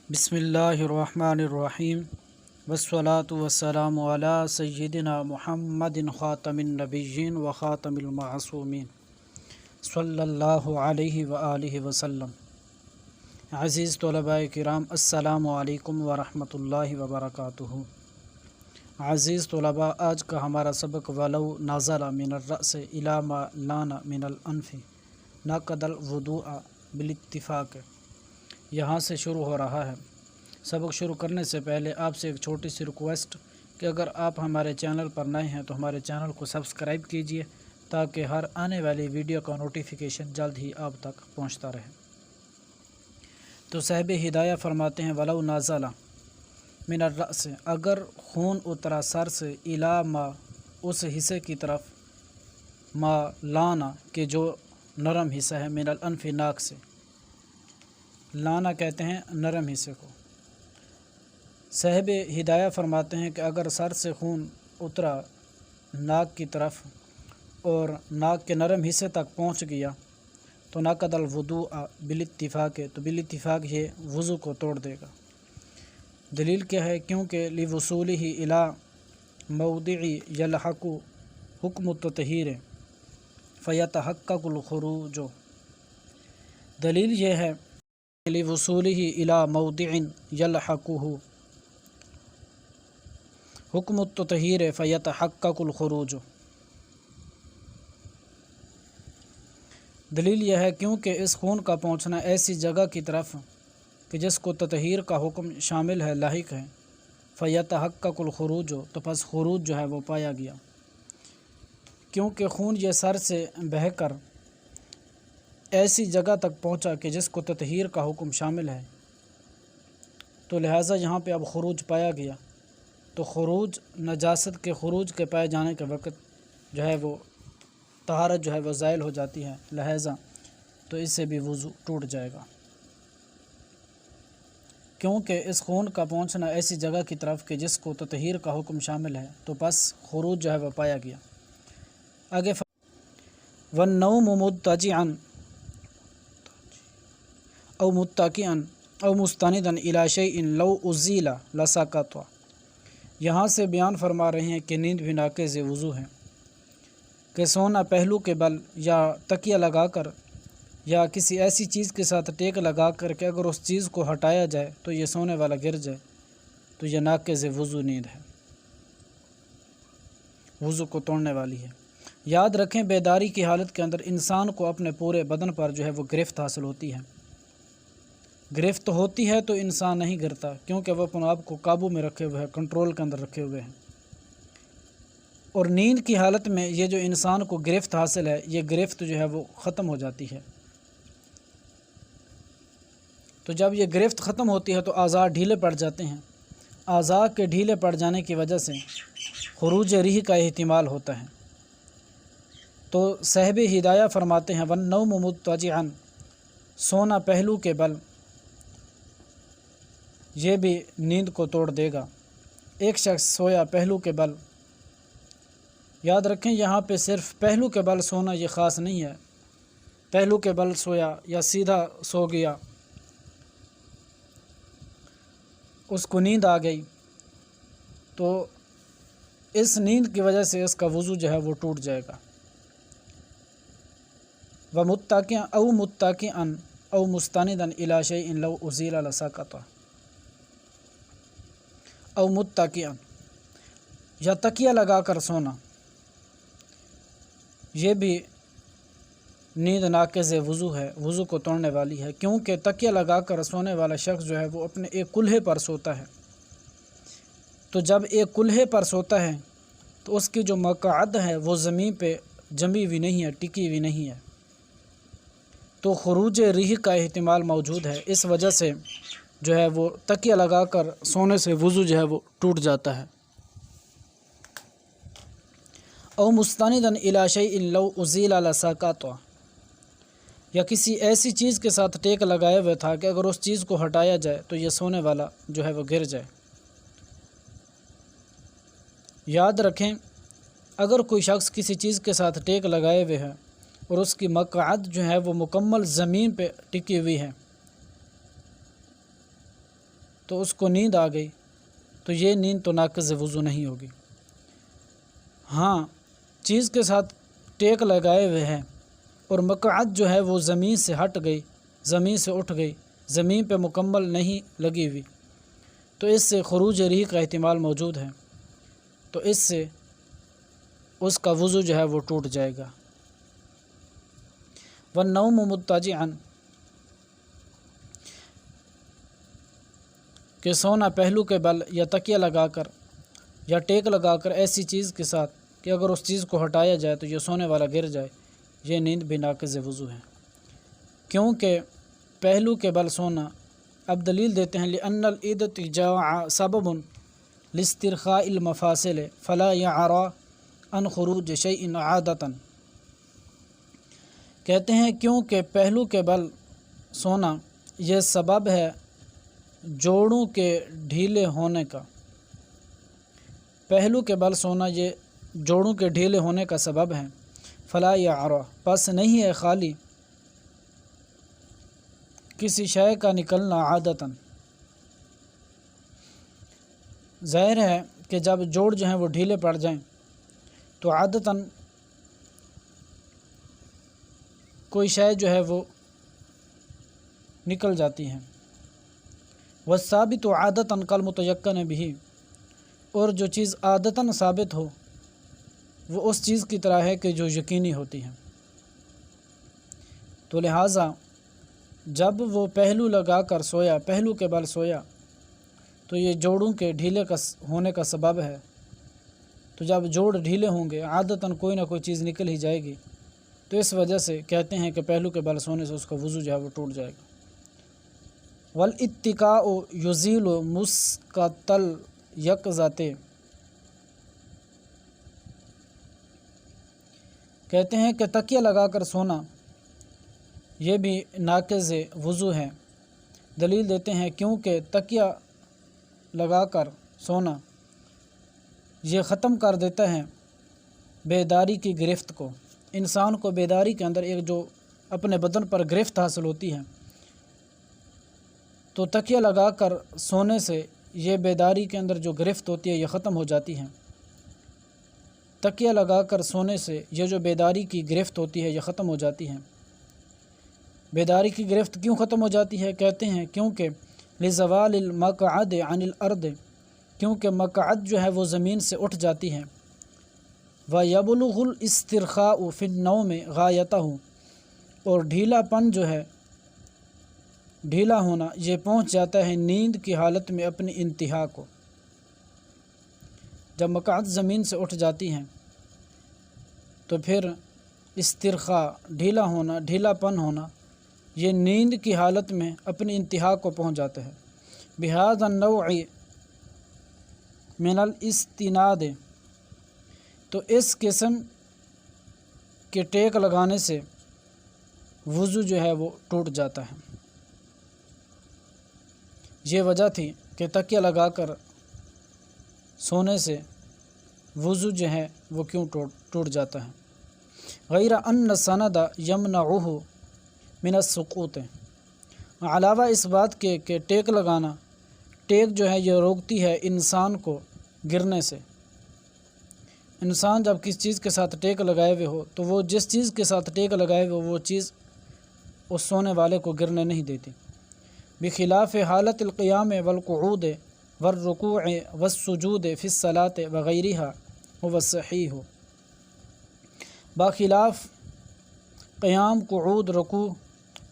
بسم اللہ الرحمن الرحیم والصلاة والسلام علی سیدنا محمد خاتم النبیین و خاتم المعصومین صلی اللہ علیہ وآلہ وسلم۔ عزیز طلباء کرام، السلام علیکم ورحمۃ اللہ وبرکاتہ۔ عزیز طلباء، آج کا ہمارا سبق ولو نزل من الرأس الی ما لان من الانف نقض الوضوء بالاتفاق یہاں سے شروع ہو رہا ہے۔ سبق شروع کرنے سے پہلے آپ سے ایک چھوٹی سی ریکویسٹ کہ اگر آپ ہمارے چینل پر نئے ہیں تو ہمارے چینل کو سبسکرائب کیجئے تاکہ ہر آنے والی ویڈیو کا نوٹیفیکیشن جلد ہی آپ تک پہنچتا رہے۔ تو صاحب ہدایہ فرماتے ہیں ولو نازلہ من الرأس، اگر خون اترا سر سے الی ما، اس حصے کی طرف، ما لانا کہ جو نرم حصہ ہے، من الانف ناک سے، لانا کہتے ہیں نرم حصے کو۔ صاحب ہدایہ فرماتے ہیں کہ اگر سر سے خون اترا ناک کی طرف اور ناک کے نرم حصے تک پہنچ گیا تو نقض الوضوء بالاتفاق، تو بالاتفاق یہ وضو کو توڑ دے گا۔ دلیل کیا ہے؟ کیونکہ لوصولہ الی موضع یلحق حکم التطہیر فیتحقق الخروج، دلیل یہ ہے لوصولہ الی موضع یلحقہ حکم التطہیر فیتحقق الخروج، دلیل یہ ہے کیونکہ اس خون کا پہنچنا ایسی جگہ کی طرف کہ جس کو تطہیر کا حکم شامل ہے، لاحق ہے، فیتحقق الخروج، تو پس خروج جو ہے وہ پایا گیا۔ کیونکہ خون یہ سر سے بہہ کر ایسی جگہ تک پہنچا کہ جس کو تطہیر کا حکم شامل ہے، تو لہٰذا یہاں پہ اب خروج پایا گیا۔ تو خروج، نجاست کے خروج کے پائے جانے کے وقت جو ہے وہ طہارت جو ہے وہ زائل ہو جاتی ہے، لہٰذا تو اس سے بھی وضو ٹوٹ جائے گا۔ کیونکہ اس خون کا پہنچنا ایسی جگہ کی طرف کہ جس کو تطہیر کا حکم شامل ہے، تو پس خروج جو ہے وہ پایا گیا۔ آگے والنوم مضطجعا او متکئا او مستندا الی شیء لو ازیل لسقط، یہاں سے بیان فرما رہے ہیں کہ نیند بھی ناقض وضو ہے، کہ سونا پہلو کے بل یا تکیہ لگا کر یا کسی ایسی چیز کے ساتھ ٹیک لگا کر کہ اگر اس چیز کو ہٹایا جائے تو یہ سونے والا گر جائے، تو یہ ناقض وضو نیند ہے، وضو کو توڑنے والی ہے۔ یاد رکھیں، بیداری کی حالت کے اندر انسان کو اپنے پورے بدن پر جو ہے وہ گرفت حاصل ہوتی ہے۔ گرفت ہوتی ہے تو انسان نہیں گرتا، کیونکہ وہ اپنے آپ کو قابو میں رکھے ہوئے ہیں، کنٹرول کے اندر رکھے ہوئے ہیں۔ اور نیند کی حالت میں یہ جو انسان کو گرفت حاصل ہے، یہ گرفت جو ہے وہ ختم ہو جاتی ہے۔ تو جب یہ گرفت ختم ہوتی ہے تو اعضاء ڈھیلے پڑ جاتے ہیں، اعضاء کے ڈھیلے پڑ جانے کی وجہ سے خروج ریح کا احتمال ہوتا ہے۔ تو صاحب ہدایہ فرماتے ہیں والنوم مضطجعا، سونا پہلو کے بل، یہ بھی نیند کو توڑ دے گا۔ ایک شخص سویا پہلو کے بل، یاد رکھیں یہاں پہ صرف پہلو کے بل سونا یہ خاص نہیں ہے، پہلو کے بل سویا یا سیدھا سو گیا، اس کو نیند آ گئی، تو اس نیند کی وجہ سے اس کا وضو جو ہے وہ ٹوٹ جائے گا۔ ومتکئا او متکئا او مستندا الی شیء لو ازیل لسقط، او متکئا، یا تکیہ لگا کر سونا، یہ بھی نیند ناقض وضو ہے، وضو کو توڑنے والی ہے۔ کیونکہ تکیہ لگا کر سونے والا شخص جو ہے وہ اپنے ایک کلہے پر سوتا ہے، تو جب ایک کلہے پر سوتا ہے تو اس کی جو مقعد ہے وہ زمین پہ جمی ہوئی نہیں ہے، ٹکی ہوئی نہیں ہے، تو خروج ریح کا احتمال موجود ہے۔ اس وجہ سے جو ہے وہ تکیہ لگا کر سونے سے وضو جو ہے وہ ٹوٹ جاتا ہے۔ او مستندا الی شیء لو ازیل لسقط، یا کسی ایسی چیز کے ساتھ ٹیک لگائے ہوئے تھا کہ اگر اس چیز کو ہٹایا جائے تو یہ سونے والا جو ہے وہ گر جائے۔ یاد رکھیں، اگر کوئی شخص کسی چیز کے ساتھ ٹیک لگائے ہوئے ہے اور اس کی مقعد جو ہے وہ مکمل زمین پہ ٹکی ہوئی ہے، تو اس کو نیند آ گئی تو یہ نیند تو ناقض وضو نہیں ہوگی۔ ہاں چیز کے ساتھ ٹیک لگائے ہوئے ہیں اور مقعد جو ہے وہ زمین سے ہٹ گئی، زمین سے اٹھ گئی، زمین پہ مکمل نہیں لگی ہوئی، تو اس سے خروج ریح کا احتمال موجود ہے، تو اس سے اس کا وضو جو ہے وہ ٹوٹ جائے گا۔ والنوم مضطجعا، کہ سونا پہلو کے بل یا تکیہ لگا کر یا ٹیک لگا کر ایسی چیز کے ساتھ کہ اگر اس چیز کو ہٹایا جائے تو یہ سونے والا گر جائے، یہ نیند بھی ناقض وضو ہے، کیونکہ پہلو کے بل سونا۔ اب دلیل دیتے ہیں لأن الاضطجاع سبب لاسترخاء المفاصل فلا يعرى عن خروج شيء عادة، کہتے ہیں کیونکہ پہلو کے بل سونا یہ سبب ہے جوڑوں کے ڈھیلے ہونے کا، پہلو کے بل سونا یہ جوڑوں کے ڈھیلے ہونے کا سبب ہے، فلا یعری، پس نہیں ہے خالی کسی شے کا نکلنا عادتاً، ظاہر ہے کہ جب جوڑ جو ہیں وہ ڈھیلے پڑ جائیں تو عادتاً کوئی شے جو ہے وہ نکل جاتی ہے۔ والثابت عادتاً کالمتیقن بھی، اور جو چیز عادتاً ثابت ہو وہ اس چیز کی طرح ہے کہ جو یقینی ہوتی ہے، تو لہٰذا جب وہ پہلو لگا کر سویا، پہلو کے بل سویا، تو یہ جوڑوں کے ڈھیلے کا ہونے کا سبب ہے، تو جب جوڑ ڈھیلے ہوں گے عادتاً کوئی نہ کوئی چیز نکل ہی جائے گی، تو اس وجہ سے کہتے ہیں کہ پہلو کے بل سونے سے اس کا وضو جو ہے وہ ٹوٹ جائے گا۔ والاتکاء یزیل مسقط الیقظۃ، کہتے ہیں کہ تکیہ لگا کر سونا یہ بھی ناقض وضو ہے۔ دلیل دیتے ہیں کیونکہ تکیہ لگا کر سونا یہ ختم کر دیتا ہے بیداری کی گرفت کو، انسان کو بیداری کے اندر ایک جو اپنے بدن پر گرفت حاصل ہوتی ہے، تو تکیہ لگا کر سونے سے یہ بیداری کے اندر جو گرفت ہوتی ہے یہ ختم ہو جاتی ہے، تکیہ لگا کر سونے سے یہ جو بیداری کی گرفت ہوتی ہے یہ ختم ہو جاتی ہے۔ بیداری کی گرفت کیوں ختم ہو جاتی ہے؟ کہتے ہیں کیونکہ لزوال المقعد عن الارض، کیونکہ مقعد جو ہے وہ زمین سے اٹھ جاتی ہے، وَيَبْلُغُ الْإِسْتِرْخَاءُ فِي النَّوْمِ غَایَتَهُ، اور ڈھیلا پن جو ہے، ڈھیلا ہونا یہ پہنچ جاتا ہے نیند کی حالت میں اپنی انتہا کو۔ جب مقعد زمین سے اٹھ جاتی ہیں تو پھر استرخاء، ڈھیلا ہونا، ڈھیلا پن ہونا، یہ نیند کی حالت میں اپنی انتہا کو پہنچ جاتا ہے۔ بِهَذَا النَّوْعِ مِنَ الْإِسْتِنَادِ، تو اس قسم کے ٹیک لگانے سے وضو جو ہے وہ ٹوٹ جاتا ہے۔ یہ وجہ تھی کہ تکیہ لگا کر سونے سے وضو جو ہے وہ کیوں ٹوٹ جاتا ہے۔ غیر ان السند یمنعہ من السقوط، علاوہ اس بات کے کہ ٹیک لگانا، ٹیک جو ہے یہ روکتی ہے انسان کو گرنے سے۔ انسان جب کس چیز کے ساتھ ٹیک لگائے ہوئے ہو تو وہ جس چیز کے ساتھ ٹیک لگائے ہوئے وہ چیز اس سونے والے کو گرنے نہیں دیتی، بخلاف حالت القیام والقعود والرکوع والسجود فی الصلاۃ وغیرہا هو الصحیح، باخلاف قیام، قعود، رکوع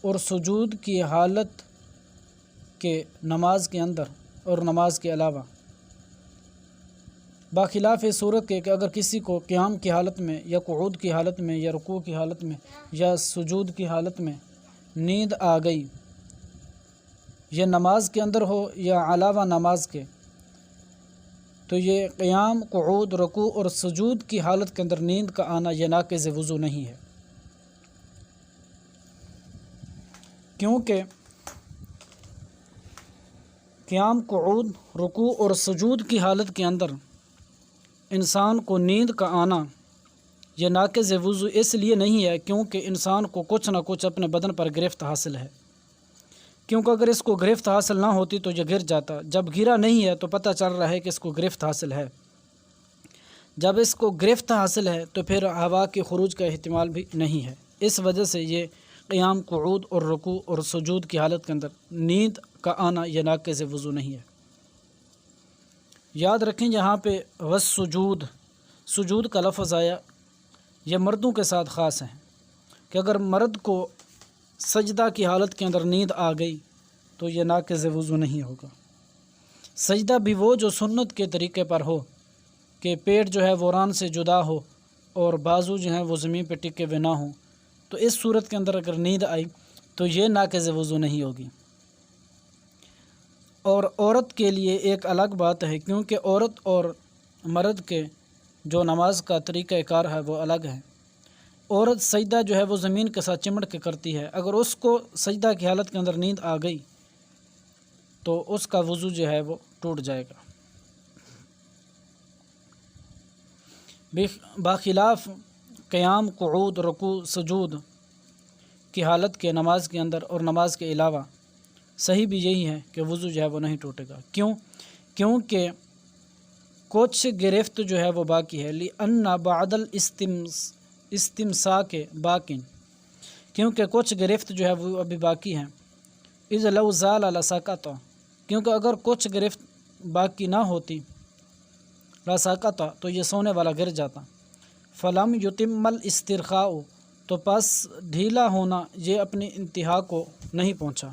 اور سجود کی حالت کے نماز کے اندر اور نماز کے علاوہ، باخلاف صورت کے کہ اگر کسی کو قیام کی حالت میں یا قعود کی حالت میں یا رکوع کی حالت میں یا سجود کی حالت میں نیند آ گئی، یہ نماز کے اندر ہو یا علاوہ نماز کے، تو یہ قیام، قعود، رکوع اور سجود کی حالت کے اندر نیند کا آنا یہ ناقض وضو نہیں ہے، کیونکہ قیام، قعود، رکوع اور سجود کی حالت کے اندر انسان کو نیند کا آنا یہ ناقض وضو اس لیے نہیں ہے کیونکہ انسان کو کچھ نہ کچھ اپنے بدن پر گرفت حاصل ہے، کیونکہ اگر اس کو گرفت حاصل نہ ہوتی تو یہ گر جاتا، جب گرا نہیں ہے تو پتہ چل رہا ہے کہ اس کو گرفت حاصل ہے، جب اس کو گرفت حاصل ہے تو پھر ہوا کے خروج کا احتمال بھی نہیں ہے۔ اس وجہ سے یہ قیام، قعود اور رکوع اور سجود کی حالت کے اندر نیند کا آنا یہ ناقض وضو نہیں ہے۔ یاد رکھیں یہاں پہ سجود کا لفظ آیا، یہ مردوں کے ساتھ خاص ہے کہ اگر مرد کو سجدہ کی حالت کے اندر نیند آ گئی تو یہ ناقض وضو نہیں ہوگا۔ سجدہ بھی وہ جو سنت کے طریقے پر ہو کہ پیٹ جو ہے وہ ران سے جدا ہو اور بازو جو ہیں وہ زمین پہ ٹکے ہوئے نہ ہوں، تو اس صورت کے اندر اگر نیند آئی تو یہ ناقض وضو نہیں ہوگی۔ اور عورت کے لیے ایک الگ بات ہے، کیونکہ عورت اور مرد کے جو نماز کا طریقہ کار ہے وہ الگ ہے۔ عورت سجدہ جو ہے وہ زمین کے ساتھ چمٹ کے کرتی ہے، اگر اس کو سجدہ کی حالت کے اندر نیند آ گئی تو اس کا وضو جو ہے وہ ٹوٹ جائے گا۔ باخلاف قیام، قعود، رکوع، سجود کی حالت کے نماز کے اندر اور نماز کے علاوہ صحیح بھی یہی ہے کہ وضو جو ہے وہ نہیں ٹوٹے گا۔ کیونکہ کچھ گرفت جو ہے وہ باقی ہے، لِأَنَّ بَعْدَ الْإِسْتِمْسَاكِ باقٍ، کیونکہ کچھ گرفت جو ہے وہ ابھی باقی ہیں۔ اِذْ لَوْ زَالَ لَسَقَطَ، کیونکہ اگر کچھ گرفت باقی نہ ہوتی لَسَقَطَ تو یہ سونے والا گر جاتا۔ فَلَمْ يُتِمَّ الْإِسْتِرْخَاءُ، تو پس ڈھیلا ہونا یہ اپنی انتہا کو نہیں پہنچا۔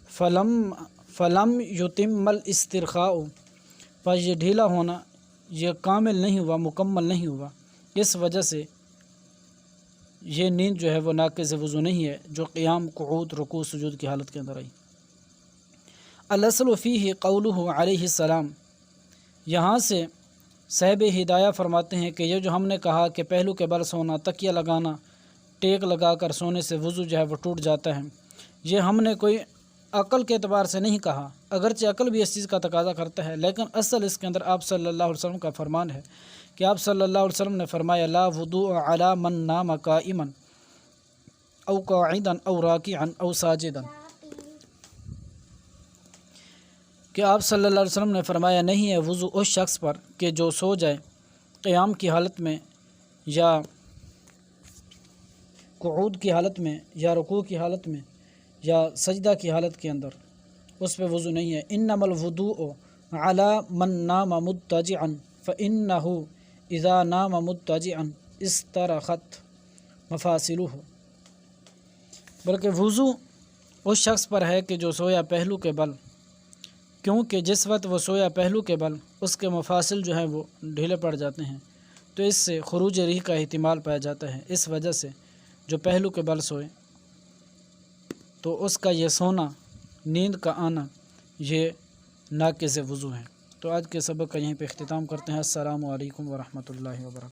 فَلَمْ يُتِمَّ الْإِسْتِرْخَاءُ، پس یہ ڈھیلا ہونا یہ کامل نہیں ہوا، مکمل نہیں ہوا، اس وجہ سے یہ نیند جو ہے وہ ناقض وضو نہیں ہے جو قیام، قعود، رکوع، سجود کی حالت کے اندر آئی۔ الاصل فیہ قولہ علیہ السلام، یہاں سے صاحب ہدایہ فرماتے ہیں کہ یہ جو ہم نے کہا کہ پہلو کے بل سونا، تکیہ لگانا، ٹیک لگا کر سونے سے وضو جو ہے وہ ٹوٹ جاتا ہے، یہ ہم نے کوئی عقل کے اعتبار سے نہیں کہا، اگرچہ عقل بھی اس چیز کا تقاضا کرتا ہے، لیکن اصل اس کے اندر آپ صلی اللہ علیہ وسلم کا فرمان ہے کہ آپ صلی اللہ علیہ وسلم نے فرمایا لا وضوء علی من نام قائما او قاعدا او راکعا او ساجدا، کہ آپ صلی اللہ علیہ وسلم نے فرمایا نہیں ہے وضو اس شخص پر کہ جو سو جائے قیام کی حالت میں یا قعود کی حالت میں یا رکوع کی حالت میں یا سجدہ کی حالت کے اندر، اس پہ وضو نہیں ہے۔ انما الوضوء علی من نام مضطجعا فانہ اذا نام مضطجعا استرخت مفاصلہ، بلکہ وضو اس شخص پر ہے کہ جو سویا پہلو کے بل، کیونکہ جس وقت وہ سویا پہلو کے بل اس کے مفاصل جو ہیں وہ ڈھیلے پڑ جاتے ہیں، تو اس سے خروج ریح کا احتمال پایا جاتا ہے، اس وجہ سے جو پہلو کے بل سوئے تو اس کا یہ سونا، نیند کا آنا یہ ناقض وضو ہے۔ تو آج کے سبق کا یہیں پہ اختتام کرتے ہیں۔ السلام علیکم ورحمۃ اللہ وبرکاتہ۔